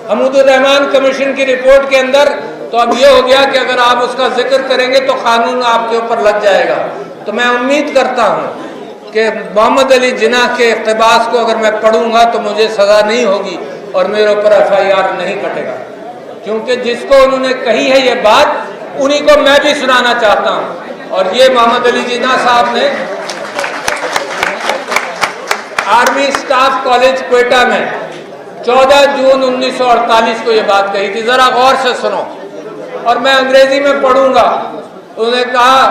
حمود الرحمان commission کی report کے اندر تو اب یہ ہو گیا کہ اگر آپ اس کا ذکر کریں گے تو قانون آپ کے اوپر لگ جائے گا. تو میں امید کرتا ہوں کہ محمد علی جناح کے اقتباس کو اگر میں پڑھوں گا تو مجھے سزا نہیں ہوگی اور میرے اوپر FIR نہیں کٹے گا، کیونکہ جس کو انہوں نے کہی ہے یہ بات انہی کو میں بھی سنانا چاہتا ہوں. اور یہ محمد علی جناح صاحب نے آرمی سٹاف کالج کوئٹہ میں 14 جون 1948 کو یہ بات کہی تھی. ذرا غور سے سنو اور میں انگریزی میں پڑھوں گا. انہوں نے کہا،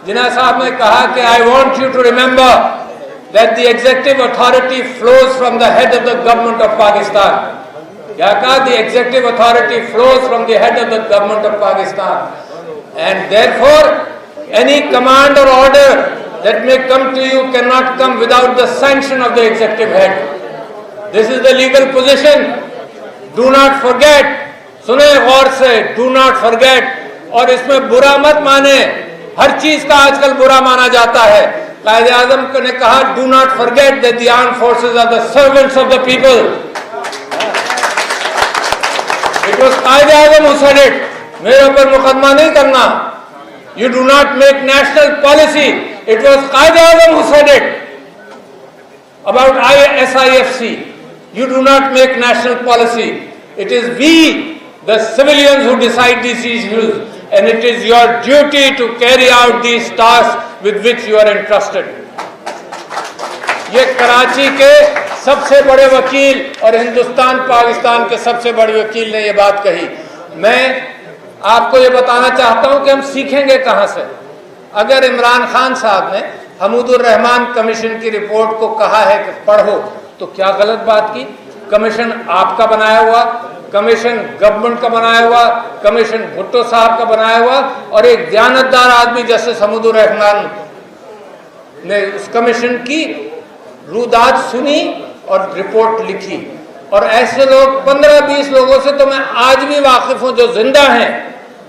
جناح صاحب نے کہا کہ I want you to remember that the executive authority flows from the head of the government of Pakistan. کیا کہا؟ The executive authority flows from the head of the government of Pakistan. And therefore, any command or order that may come to you cannot come without the sanction of the executive head. This is the legal position. Do not forget. سنیں غور سے. Do not forget. اور اس میں برا مت مانے. ہر چیز کا آج کل برا مانا جاتا ہے. قائد اعظم نے کہا do not forget that the armed forces are the servants of the people. It was Quaid Azam who said it. میرے اوپر مقدمہ نہیں کرنا. You do not make national policy. It was Quaid Azam who said it about SIFC. You do not make national policy. It is we, the civilians, who decide these issues, and it is your duty to carry out these tasks with which you are entrusted. یہ کراچی کے سب سے بڑے وکیل اور ہندوستان پاکستان کے سب سے بڑے وکیل نے یہ بات کہی. میں آپ کو یہ بتانا چاہتا ہوں کہ ہم سیکھیں گے کہاں سے. اگر عمران خان صاحب نے حمود الرحمان کمیشن کی رپورٹ کو کہا ہے کہ پڑھو تو کیا غلط بات کی؟ کمیشن آپ کا بنایا ہوا، کمیشن گورنمنٹ کا بنایا ہوا، کمیشن بھٹو صاحب کا بنایا ہوا، اور ایک دیانتدار آدمی جسٹس حمود الرحمان نے اس کمیشن کی روداد سنی اور رپورٹ لکھی. اور ایسے لوگ 15-20 لوگوں سے تو میں آج بھی واقف ہوں جو زندہ ہیں،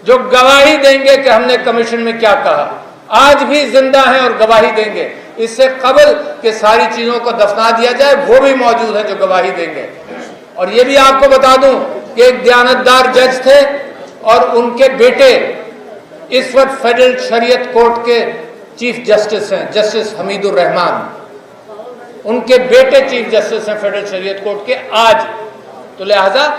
جو گواہی دیں گے کہ ہم نے کمیشن میں کیا کہا. آج بھی زندہ ہیں اور گواہی دیں گے. اس سے قبل کہ ساری چیزوں کو دفنا دیا جائے وہ بھی موجود ہیں جو گواہی دیں گے. اور یہ بھی آپ کو بتا دوں کہ ایک دیانتدار جج تھے اور ان کے بیٹے اس وقت فیڈرل شریعت کورٹ کے چیف جسٹس ہیں، جسٹس حمید الرحمان. ان کے بیٹے چیف جسٹس ہیں فیڈرل شریعت کورٹ کے آج. تو لہذا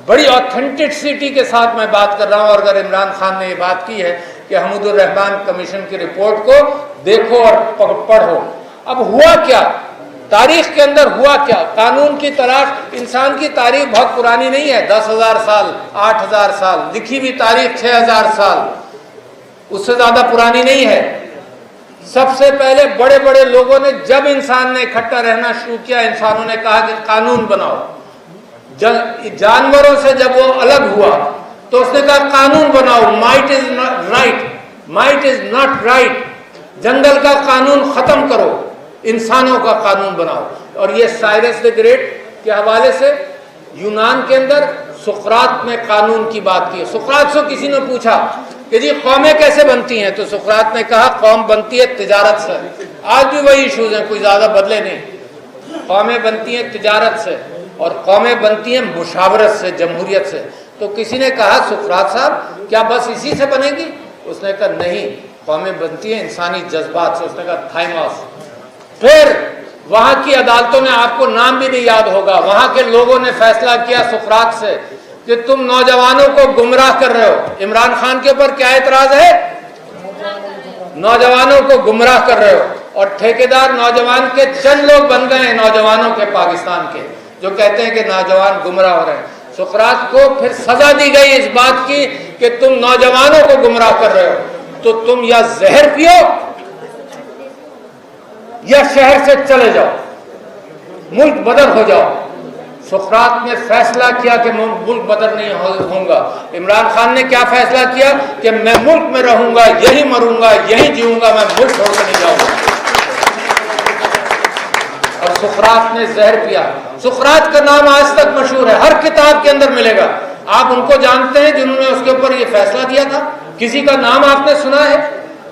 بڑی آتھینٹسٹی کے ساتھ میں بات کر رہا ہوں. اور اگر عمران خان نے یہ بات کی ہے کہ حمود الرحمان کمیشن کی رپورٹ کو دیکھو اور پڑھو. اب ہوا کیا تاریخ کے اندر؟ ہوا کیا؟ قانون کی تلاش. انسان کی تاریخ بہت پرانی نہیں ہے، 10,000 سال، 8,000 سال. لکھی ہوئی تاریخ 6,000 سال، اس سے زیادہ پرانی نہیں ہے. سب سے پہلے بڑے بڑے لوگوں نے جب انسان نے اکٹھا رہنا شروع کیا، انسانوں نے کہا کہ قانون بناؤ. جانوروں سے جب وہ الگ ہوا تو اس نے کہا قانون بناؤ. Might is right, might is not right. جنگل کا قانون ختم کرو، انسانوں کا قانون بناؤ. اور یہ سائرس دی گریٹ کے حوالے سے یونان کے اندر سقراط نے قانون کی بات کی. سقراط سے کسی نے پوچھا کہ جی قومیں کیسے بنتی ہیں؟ تو سقراط نے کہا قوم بنتی ہے تجارت سے. آج بھی وہی ایشوز ہیں، کوئی زیادہ بدلے نہیں. قومیں بنتی ہیں تجارت سے اور قومیں بنتی ہیں مشاورت سے، جمہوریت سے. تو کسی نے کہا سقراط صاحب کیا بس اسی سے بنے گی؟ اس نے کہا نہیں، قومیں بنتی ہیں انسانی جذبات سے. اس نے کہا تھائموس. پھر وہاں کی عدالتوں نے، آپ کو نام بھی نہیں یاد ہوگا، وہاں کے لوگوں نے فیصلہ کیا سقراط سے کہ تم نوجوانوں کو گمراہ کر رہے ہو. عمران خان کے اوپر کیا اعتراض ہے؟ نوجوانوں کو گمراہ کر رہے ہو. اور ٹھیکیدار نوجوان کے چند لوگ بن گئے ہیں نوجوانوں کے پاکستان کے، جو کہتے ہیں کہ نوجوان گمراہ ہو رہے ہیں. سقراط کو پھر سزا دی گئی اس بات کی کہ تم نوجوانوں کو گمراہ کر رہے ہو، تو تم یا زہر پیو یا شہر سے چلے جاؤ، ملک بدر ہو جاؤ. سقراط نے فیصلہ کیا کہ میں ملک بدر نہیں ہوں گا. عمران خان نے کیا فیصلہ کیا کہ میں ملک میں رہوں گا، یہی مروں گا، یہی جیوں گا، میں ملک چھوڑ کے نہیں جاؤں گا. اور سقراط نے زہر پیا. سقراط کا نام آج تک مشہور ہے، ہر کتاب کے اندر ملے گا. آپ ان کو جانتے ہیں جنہوں نے اس کے اوپر یہ فیصلہ دیا تھا؟ کسی کا نام آپ نے سنا ہے؟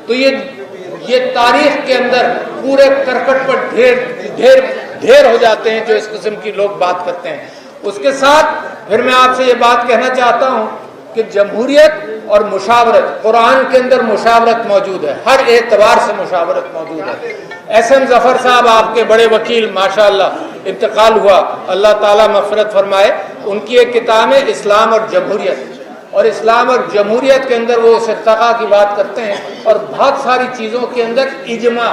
تو یہ تاریخ کے اندر پورے کرکٹ پر ڈھیر ہو جاتے ہیں جو اس قسم کی لوگ بات کرتے ہیں. اس کے ساتھ پھر میں آپ سے یہ بات کہنا چاہتا ہوں کہ جمہوریت اور مشاورت، قرآن کے اندر مشاورت موجود ہے، ہر اعتبار سے مشاورت موجود ہے۔ ایس ایم ظفر صاحب آپ کے بڑے وکیل ماشاءاللہ انتقال ہوا، اللہ تعالیٰ مغفرت فرمائے، ان کی ایک کتاب ہے اسلام اور جمہوریت، اور اسلام اور جمہوریت کے اندر وہ اس ارتقاء کی بات کرتے ہیں، اور بہت ساری چیزوں کے اندر اجماع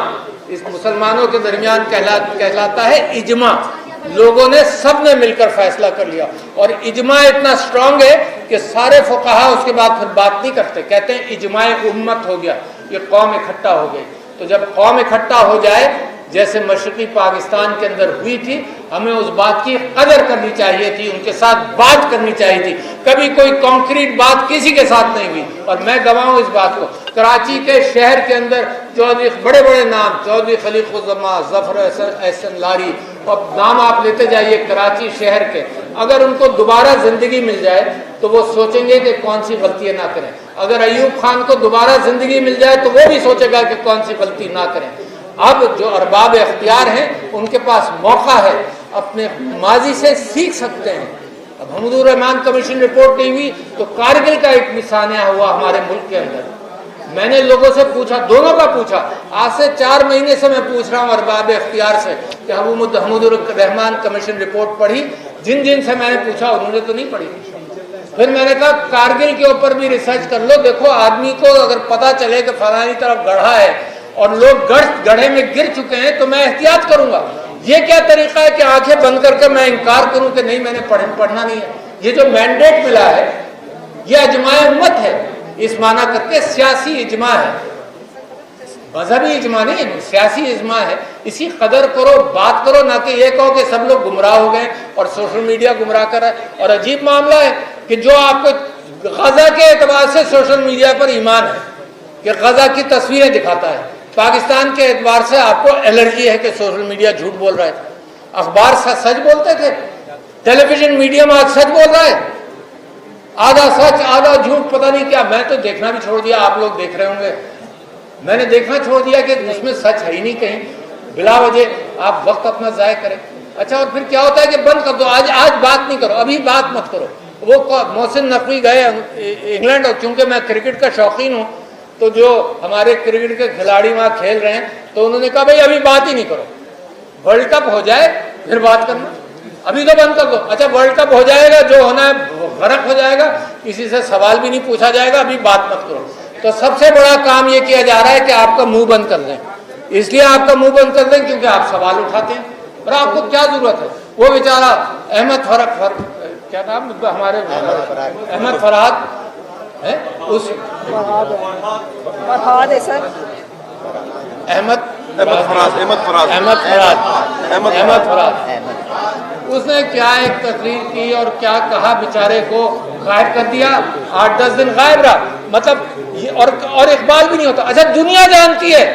اس مسلمانوں کے درمیان کہلاتا ہے اجماع، لوگوں نے سب نے مل کر فیصلہ کر لیا، اور اجماع اتنا اسٹرانگ ہے کہ سارے فقہا اس کے بعد پھر بات نہیں کرتے، کہتے ہیں اجماع امت ہو گیا، یہ قوم اکٹھا ہو گئی۔ تو جب قوم اکٹھا ہو جائے جیسے مشرقی پاکستان کے اندر ہوئی تھی، ہمیں اس بات کی قدر کرنی چاہیے تھی، ان کے ساتھ بات کرنی چاہیے تھی، کبھی کوئی کانکریٹ بات کسی کے ساتھ نہیں ہوئی، اور میں گواہ ہوں اس بات کو۔ کراچی کے شہر کے اندر چودھری، بڑے بڑے نام، چودھری خلیق الزماں، ظفر احسن لاری، اب نام آپ لیتے جائیے کراچی شہر کے، اگر ان کو دوبارہ زندگی مل جائے تو وہ سوچیں گے کہ کون سی غلطیاں نہ کریں، اگر ایوب خان کو دوبارہ زندگی مل جائے تو وہ بھی سوچے گا کہ کون سی غلطی نہ کریں۔ اب جو ارباب اختیار ہیں ان کے پاس موقع ہے، اپنے ماضی سے سیکھ سکتے ہیں۔ اب حمود الرحمان کمیشن رپورٹ نہیں ہوئی تو کارگل کا ایک سانحہ ہوا ہمارے ملک کے اندر۔ میں نے لوگوں سے پوچھا، دونوں کا پوچھا، آج سے 4 مہینے سے میں پوچھ رہا ہوں ارباب اختیار سے کہ حمود الرحمان کمیشن رپورٹ پڑھی؟ جن سے میں نے پوچھا انہوں نے تو نہیں پڑھی۔ پھر میں نے کہا کارگل کے اوپر بھی ریسرچ کر لو، دیکھو آدمی کو اگر پتا چلے کہ فلانی طرف گڑھا ہے اور لوگ گڑھے میں گر چکے ہیں تو میں احتیاط کروں گا۔ یہ کیا طریقہ ہے کہ آنکھیں بند کر کے میں انکار کروں کہ نہیں میں نے پڑھنا نہیں ہے؟ یہ جو مینڈیٹ ملا ہے یہ اجماع امت ہے، اس معنی کر کے سیاسی اجماع ہے، مذہبی اجماع نہیں ہے، سیاسی اجماع ہے۔ اسی قدر کرو، بات کرو، نہ کہ یہ کہو کہ سب لوگ گمراہ ہو گئے اور سوشل میڈیا گمراہ کر رہا ہے۔ اور عجیب معاملہ ہے کہ جو آپ کو غزہ کے اعتبار سے سوشل میڈیا پر ایمان ہے کہ غزہ کی تصویریں دکھاتا ہے، پاکستان کے اعتبار سے آپ کو الرجی ہے کہ سوشل میڈیا جھوٹ بول رہا ہے۔ اخبار سچ بولتے تھے، ٹیلی ویژن میڈیم آج سچ بول رہا ہے، آدھا سچ آدھا جھوٹ، پتہ نہیں کیا۔ میں تو دیکھنا بھی چھوڑ دیا، آپ لوگ دیکھ رہے ہوں گے، میں نے دیکھنا چھوڑ دیا کہ اس میں سچ ہے ہی نہیں کہیں، بلا وجہ آپ وقت اپنا ضائع کریں۔ اچھا، اور پھر کیا ہوتا ہے کہ بند کر دو، آج بات نہیں کرو، ابھی بات مت کرو۔ وہ محسن نقوی گئے انگلینڈ، اور چونکہ میں کرکٹ کا شوقین ہوں تو جو ہمارے کرکٹ کے کھلاڑی وہاں کھیل رہے ہیں تو انہوں نے کہا بھائی ابھی بات ہی نہیں کرو، ورلڈ کپ ہو جائے پھر بات کرنا، ابھی تو بند کر دو۔ اچھا، ورلڈ کپ ہو جائے گا، جو ہونا ہے غرق ہو جائے گا، کسی سے سوال بھی نہیں پوچھا جائے گا، ابھی بات مت کرو۔ تو سب سے بڑا کام یہ کیا جا رہا ہے کہ آپ کا منہ بند کر دیں، اس لیے آپ کا منہ بند کر دیں کیونکہ آپ سوال اٹھاتے ہیں، اور آپ کو کیا ضرورت ہے؟ وہ بیچارہ احمد کیا نام ہمارے احمد فرحات ہے، اس احمد فرحات اس نے کیا ایک تقریر کی اور کیا کہا، بیچارے کو غائب کر دیا، 8-10 دن غائب رہا، مطلب اور اقبال بھی نہیں ہوتا۔ اچھا، دنیا جانتی ہے،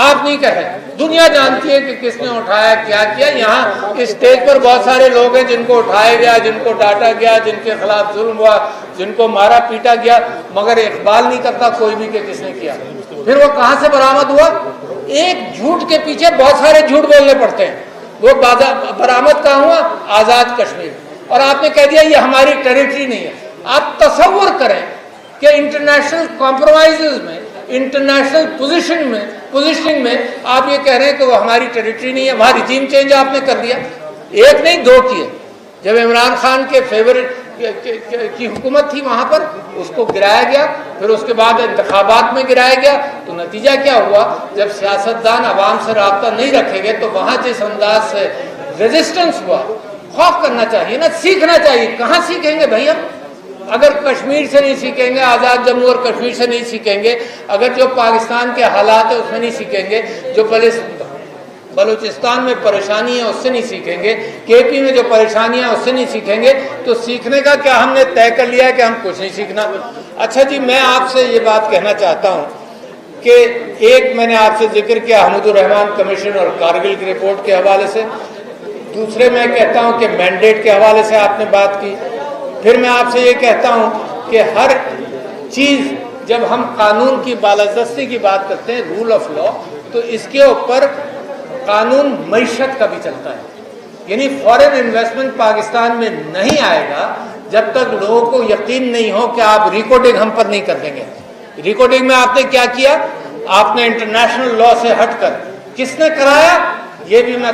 آپ نہیں کہہ رہے، دنیا جانتی ہے کہ کس نے اٹھایا کیا کیا۔ یہاں اس اسٹیج پر بہت سارے لوگ ہیں جن کو اٹھایا گیا، جن کو ڈانٹا گیا، جن کے خلاف ظلم ہوا، جن کو مارا پیٹا گیا، مگر اقبال نہیں کرتا کوئی بھی کہ کس نے کیا۔ پھر وہ کہاں سے برآمد ہوا؟ ایک جھوٹ کے پیچھے بہت سارے جھوٹ بولنے پڑتے ہیں۔ وہ برآمد کہاں ہوا؟ آزاد کشمیر، اور آپ نے کہہ دیا یہ ہماری ٹیریٹری نہیں ہے۔ آپ تصور کریں کہ انٹرنیشنل کمپرومائزز میں، انٹرنیشنل پوزیشننگ میں آپ یہ کہہ رہے ہیں کہ وہ ہماری ٹیریٹری نہیں ہے۔ وہاں ریجیم چینج آپ نے کر دیا، ایک نہیں 2 کیے۔ جب عمران خان کے فیورٹ کی حکومت تھی وہاں پر اس کو گرایا گیا، پھر اس کے بعد انتخابات میں گرایا گیا، تو نتیجہ کیا ہوا؟ جب سیاستدان عوام سے رابطہ نہیں رکھیں گے تو وہاں جس انداز سے ریزسٹنس ہوا، خوف کرنا چاہیے نا، سیکھنا چاہیے۔ کہاں سیکھیں گے بھائی ہم؟ اگر کشمیر سے نہیں سیکھیں گے، آزاد جموں اور کشمیر سے نہیں سیکھیں گے، اگر جو پاکستان کے حالات ہیں اس میں نہیں سیکھیں گے، جو بلوچستان میں پریشانی ہے اس سے نہیں سیکھیں گے، کے پی میں جو پریشانیاں ہیں اس سے نہیں سیکھیں گے، تو سیکھنے کا کیا ہم نے طے کر لیا ہے کہ ہم کچھ نہیں سیکھنا۔ اچھا جی، میں آپ سے یہ بات کہنا چاہتا ہوں کہ ایک میں نے آپ سے ذکر کیا حمود الرحمان کمیشن اور کارگل کی رپورٹ کے حوالے سے، دوسرے میں کہتا ہوں کہ مینڈیٹ کے حوالے سے آپ نے بات کی، پھر میں آپ سے یہ کہتا ہوں کہ ہر چیز جب ہم قانون کی بالادستی کی بات کرتے ہیں، رول آف لا، تو اس کے اوپر قانون معیشت کا بھی چلتا ہے۔ یعنی فورن انویسٹمنٹ پاکستان میں نہیں آئے گا جب تک لوگوں کو یقین نہیں ہو کہ آپ ریکارڈنگ ہم پر نہیں کر دیں گے. ریکارڈنگ میں آپ نے کیا کیا؟ آپ نے انٹرنیشنل لا سے ہٹ کر کس نے کرایا؟ یہ بھی میں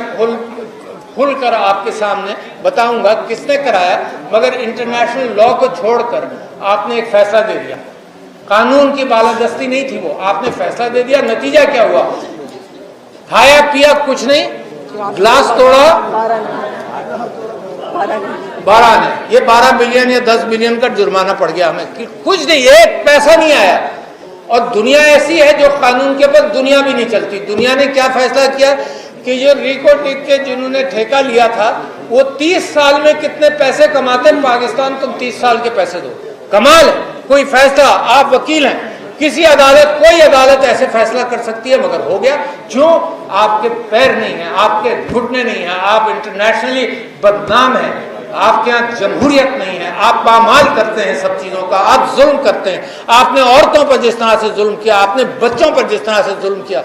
کھل کر آپ کے سامنے بتاؤں گا کس نے کرایا. مگر انٹرنیشنل لا کو چھوڑ کر آپ نے ایک فیصلہ دے دیا. قانون کی بالادستی نہیں تھی وہ، آپ نے فیصلہ دے دیا. نتیجہ کیا ہوا؟ کھایا پیا کچھ نہیں، گلاس توڑا 12 نے، یہ 12 بلین یا 10 بلین کا جرمانہ پڑ گیا ہمیں. کچھ نہیں، ایک پیسہ نہیں آیا. اور دنیا ایسی ہے جو قانون کے بعد دنیا بھی نہیں چلتی. دنیا نے کیا فیصلہ کیا کہ یہ ریکو ٹک کے جنہوں نے ٹھیکہ لیا تھا وہ 30 سال میں کتنے پیسے کماتے، پاکستان تم 30 سال کے پیسے دو. کمال ہے. کوئی فیصلہ، آپ وکیل ہیں، کسی عدالت، کوئی عدالت ایسے فیصلہ کر سکتی ہے، مگر ہو گیا. جو آپ کے پیر نہیں ہیں، آپ کے گھٹنے نہیں ہیں، آپ انٹرنیشنلی بدنام ہیں، آپ کے یہاں جمہوریت نہیں ہے، آپ پامال کرتے ہیں سب چیزوں کا، آپ ظلم کرتے ہیں. آپ نے عورتوں پر جس طرح سے ظلم کیا، آپ نے بچوں پر جس طرح سے ظلم کیا.